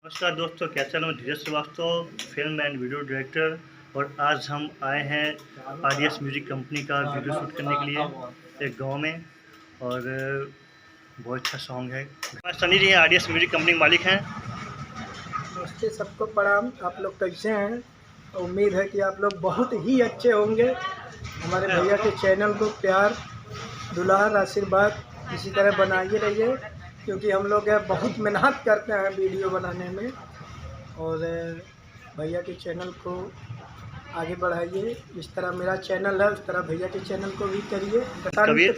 नमस्कार दोस्तों, कैसे मैं Dheeraj Shrivastava, film and video director. और आज हम आए हैं आरडीएस म्यूजिक कंपनी का वीडियो शूट करने के लिए एक गांव में। और बहुत अच्छा सॉन्ग है। सनी जी आरडीएस म्यूजिक कंपनी के मालिक हैं। नमस्ते, सबको प्रणाम। आप लोग कैसे हैं? उम्मीद है कि आप लोग बहुत ही अच्छे होंगे। हमारे भैया के चैनल को प्यार, दुलार, आशीर्वाद इसी तरह बनाइए रहिए, क्योंकि हम लोग बहुत मेहनत करते हैं वीडियो बनाने में। और भैया के चैनल को आगे बढ़ाइए। जिस तरह मेरा चैनल है उस तरह भैया के चैनल को भी करिए। कबीर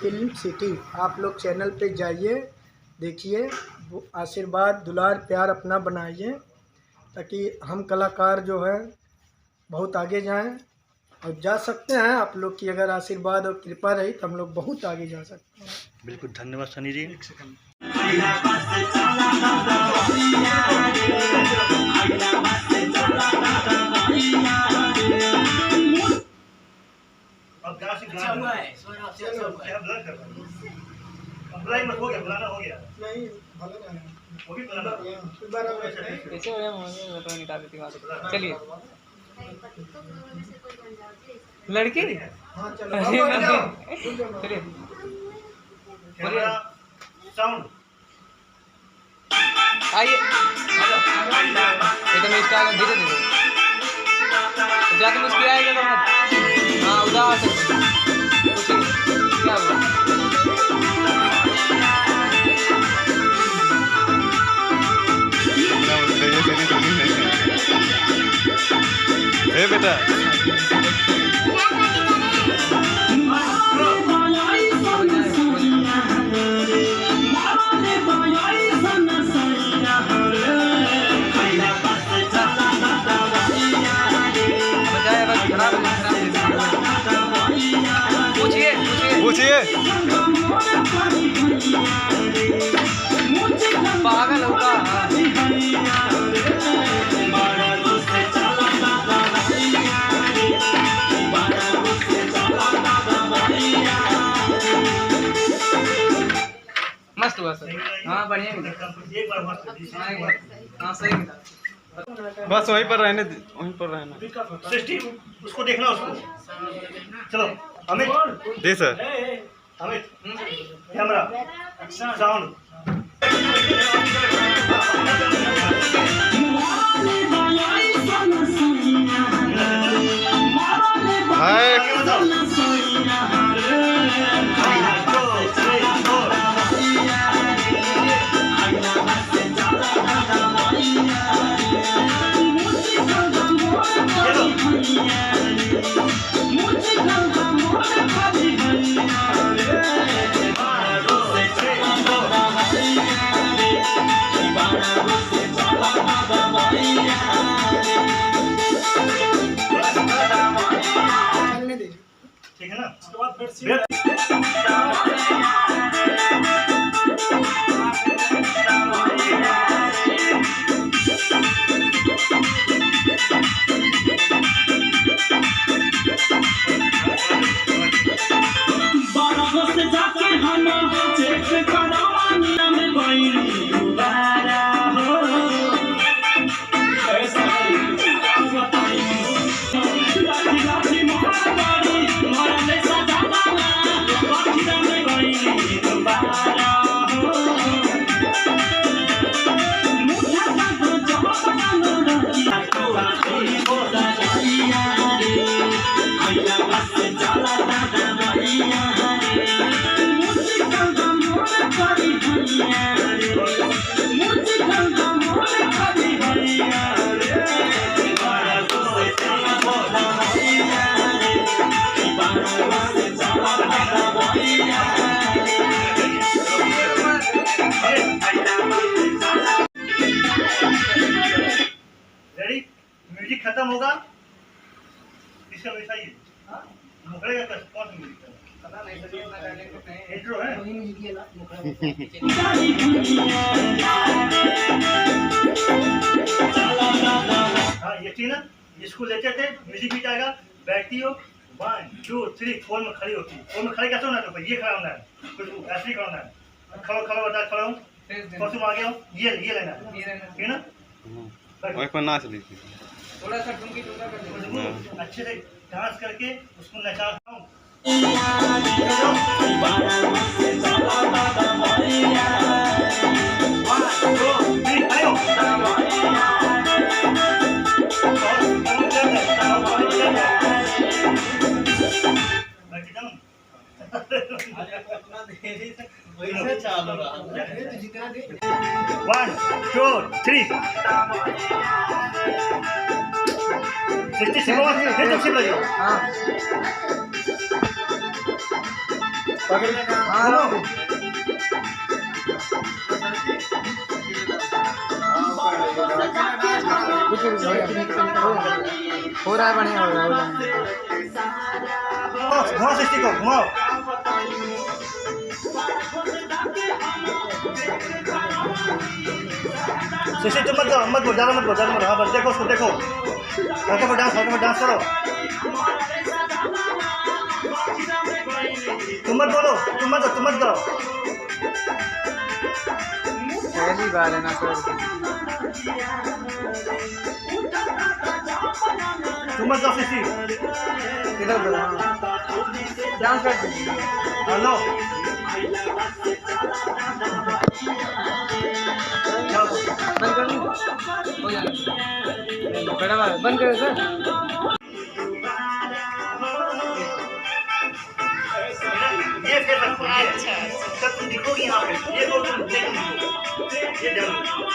फिल्म सिटी, आप लोग चैनल पे जाइए, देखिए, आशीर्वाद, दुलार, प्यार अपना बनाइए, ताकि हम कलाकार जो है बहुत आगे जाएं। और जा सकते हैं, आप लोग की अगर आशीर्वाद और कृपा रही तो हम लोग बहुत आगे जा सकते हैं। बिल्कुल, धन्यवाद सनी जी। चलिए लड़की चलिए साउंड आइए एकदम स्टाइल धीरे धीरे ज़्यादा मुस्कुराएगा तो मत। हाँ, उदास कुछ क्या हुआ बेटा पूछिए पागल होगा। मस्त हुआ सर। हाँ, बढ़िया। हाँ, सही। बस वहीं पर रहना। उसको देखना, उसको चलो। Amit ji sir. Amit, camera, sound. ठीक है ना? उसके बाद फिर म्यूजिक खत्म होगा, इसका वैसा ही मुखड़े का कौन सा म्यूजिक है? इंट्रो है। हाँ, ये थी ना, इसको लेते थे, म्यूजिक भी जाएगा, बैठती हो 1 2 3 4 में खड़ी होती है। 4 में खड़े कैसे होना है? तो ये खड़ा होना है, कुछ ऐसे ही खड़ा होना है। खड़ो खड़ो बता, खड़ो और तुम आगे हो, ये लेना है, ठीक है ना? वही पर नाच ली थी। थोड़ा सा ठुमकी टूटा कर दो। उसको अच्छे से डांस करके उसको नचाता हूँ। One, two, three. 60 सेकंड फिर तुम सिर्फ बजाओ। हाँ हो रहा है, बढ़िया हो रहा है। घुमाओ 60 को घुमाओ। सिस्टर तुम मत बोल ज़्यादा मत। हाँ बस देखो उसको देखो, हल्का पर डांस करो। तुम मत बोलो, तुम मत गाओ। पहली बार है ना सर। तुम मत गाओ सिस्टी। इधर डांस कर दीजिए। हेलो बंद कर दूँ? हो जाएगा। बड़ा बात बंद करो सर। ये फिर रखो, ये तब तुम दिखोगी यहाँ पे, ये को तुम ये डालो।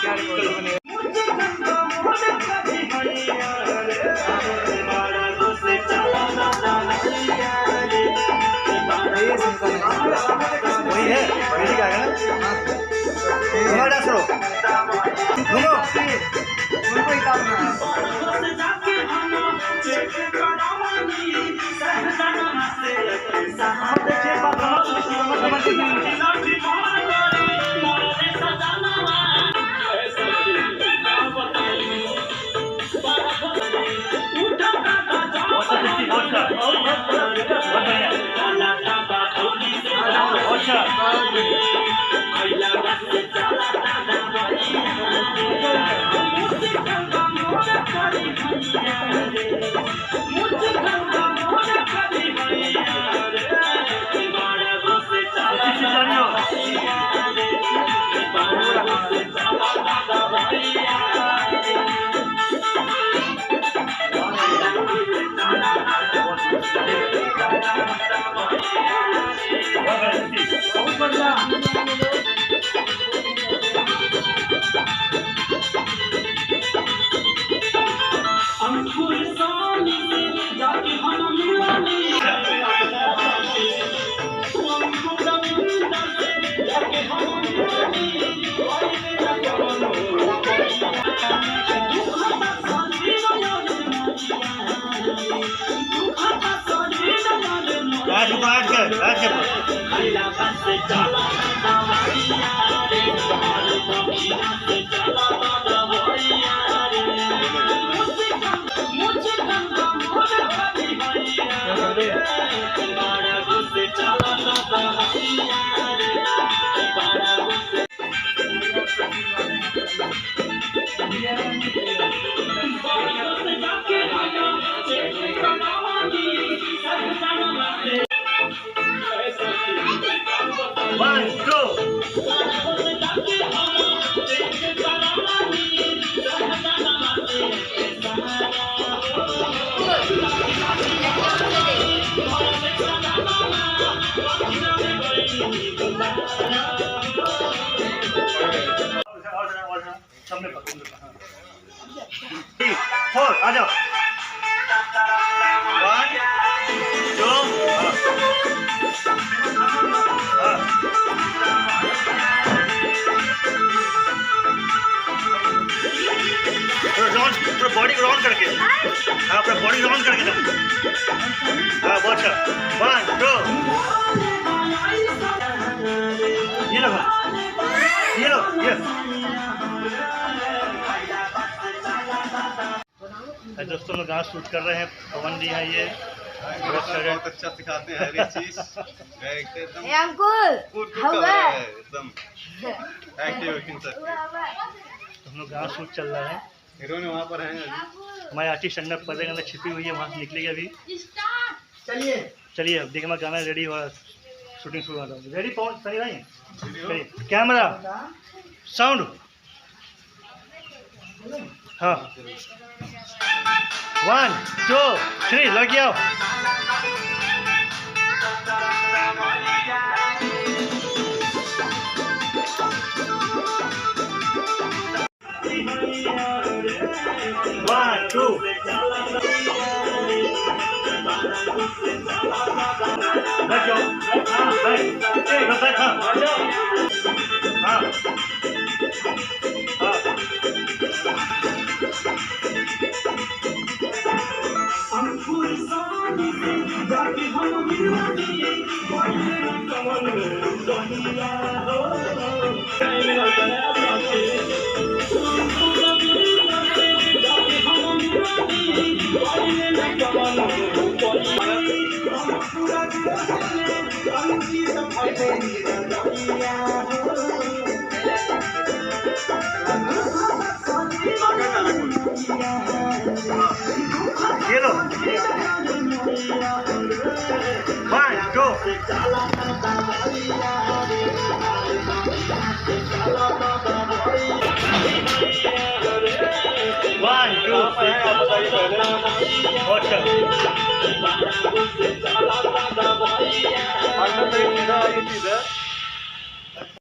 क्या रिकॉर्ड बनेगा? वही है, वही क्या है ना? घुमा डांस करो, घुमो। उनको ही तापना है। फोर आ जाओ। 1 2 पूरा बॉडी को राउंड करके, हाँ पूरा बॉडी राउंड करके दो। हाँ बहुत अच्छा। 1 2 ये लो ये दोस्तों लोग गाना शूट कर रहे हैं। पवन जी हैं ये बहुत अच्छा सिखाते हैं हर एक चीज एकदम अंकुल एकदम एक्टिव एक्टिंग सर। तो हम लोग गाँव शूट चल रहा है, हीरोइन वहाँ पर हैं अभी। हमारे आर्टिस्ट अंदर पर्दे के अंदर छिपी हुई है, वहाँ से निकलेगी अभी। चलिए चलिए अब देखिए हमारा गाना रेडी हो रहा है, शूटिंग शुरू हो रहा है। रेडी पहुँच सही भाई, चलिए कैमरा साउंड, हाँ 1 2 3 लग आओ। One, two. Let go. Back. Go back. ये लो 1 2 1 2 सीधा